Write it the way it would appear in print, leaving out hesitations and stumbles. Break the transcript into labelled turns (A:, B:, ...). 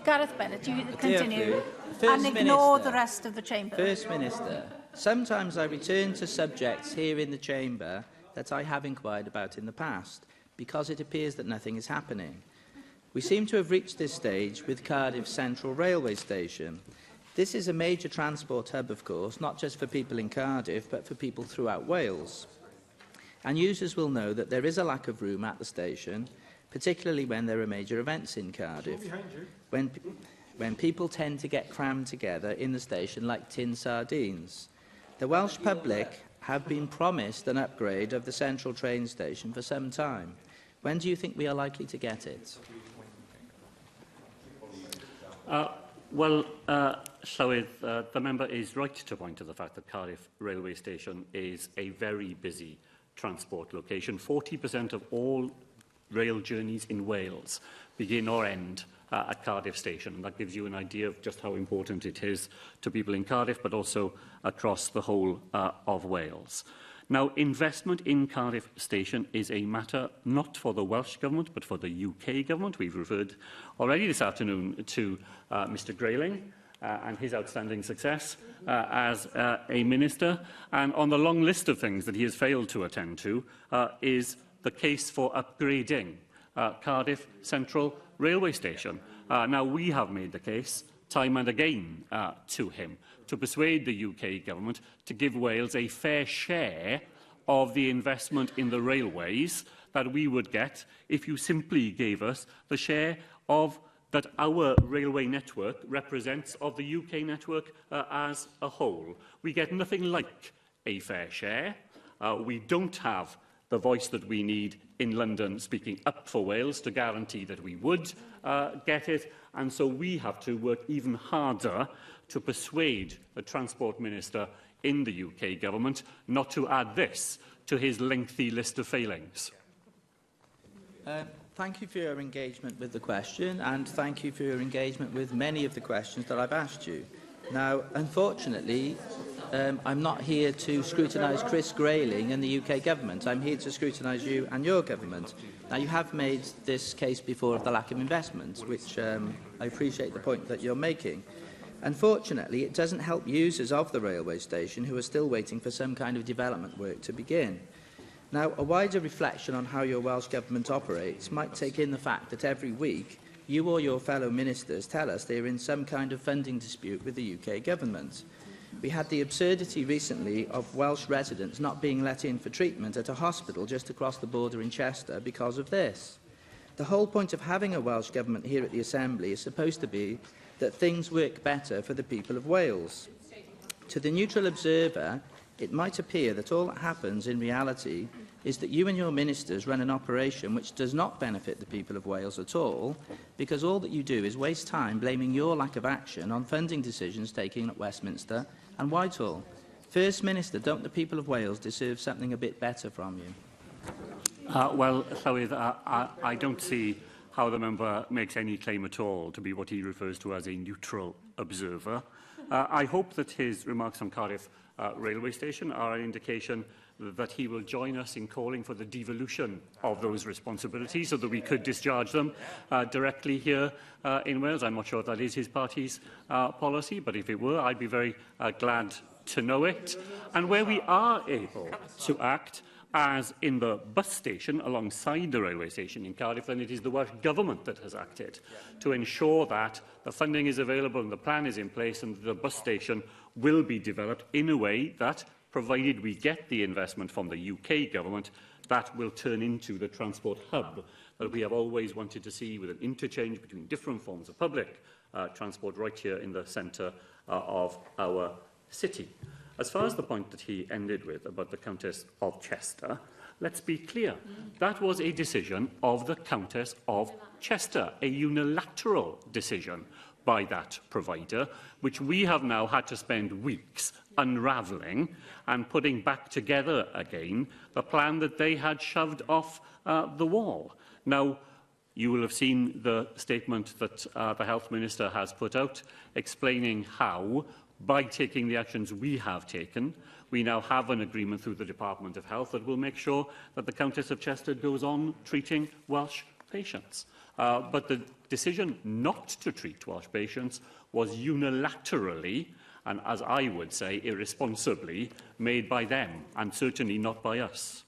A: Gareth Bennett, you continue
B: and
A: ignore the rest of the chamber.
B: First Minister, sometimes I return to subjects here in the chamber that I have inquired about in the past, because it appears that nothing is happening. We seem to have reached this stage with Cardiff Central Railway Station. This is a major transport hub, of course, not just for people in Cardiff, but for people throughout Wales. And users will know that there is a lack of room at the station, particularly when there are major events in Cardiff, when people tend to get crammed together in the station like tin sardines. The Welsh public have been promised an upgrade of the central train station for some time. When do you think we are likely to get it?
C: Llywydd, the member is right to point to the fact that Cardiff railway station is a very busy transport location. 40% of all rail journeys in Wales begin or end at Cardiff station. And that gives you an idea of just how important it is to people in Cardiff, but also across the whole of Wales. Now, investment in Cardiff Station is a matter not for the Welsh Government, but for the UK Government. We've referred already this afternoon to Mr Grayling and his outstanding success as a Minister. And on the long list of things that he has failed to attend to is the case for upgrading Cardiff Central Railway Station. Now, we have made the case time and again to him to persuade the UK Government to give Wales a fair share of the investment in the railways that we would get if you simply gave us the share of that our railway network represents of the UK network as a whole. We get nothing like a fair share. We don't have the voice that we need in London speaking up for Wales to guarantee that we would get it, and so we have to work even harder to persuade the Transport Minister in the UK Government not to add this to his lengthy list of failings.
B: Thank you for your engagement with the question, and thank you for your engagement with many of the questions that I've asked you. Now, unfortunately, I'm not here to scrutinise Chris Grayling and the UK Government. I'm here to scrutinise you and your government. Now, you have made this case before of the lack of investment, which I appreciate the point that you're making. Unfortunately, it doesn't help users of the railway station who are still waiting for some kind of development work to begin. Now, a wider reflection on how your Welsh Government operates might take in the fact that every week you or your fellow ministers tell us they are in some kind of funding dispute with the UK Government. We had the absurdity recently of Welsh residents not being let in for treatment at a hospital just across the border in Chester because of this. The whole point of having a Welsh Government here at the Assembly is supposed to be that things work better for the people of Wales. To the neutral observer, it might appear that all that happens in reality is that you and your ministers run an operation which does not benefit the people of Wales at all, because all that you do is waste time blaming your lack of action on funding decisions taken at Westminster and Whitehall. First Minister, don't the people of Wales deserve something a bit better from you?
C: Llywydd, I don't see how the member makes any claim at all to be what he refers to as a neutral observer. I hope that his remarks on Cardiff railway station are an indication that he will join us in calling for the devolution of those responsibilities so that we could discharge them directly here in Wales. I'm not sure if that is his party's policy, but if it were, I'd be very glad to know it. And where we are able to act, as in the bus station alongside the railway station in Cardiff, then it is the Welsh Government that has acted to ensure that the funding is available and the plan is in place and the bus station will be developed in a way that, provided we get the investment from the UK Government, that will turn into the transport hub that we have always wanted to see, with an interchange between different forms of public transport right here in the centre of our city. As far as the point that he ended with about the Countess of Chester, let's be clear. That was a decision of the Countess of Chester, a unilateral decision by that provider, which we have now had to spend weeks unravelling and putting back together again, the plan that they had shoved off the wall. Now, you will have seen the statement that the Health Minister has put out, explaining how, by taking the actions we have taken, we now have an agreement through the Department of Health that will make sure that the Countess of Chester goes on treating Welsh patients. But the decision not to treat Welsh patients was unilaterally, and as I would say, irresponsibly, made by them, and certainly not by us.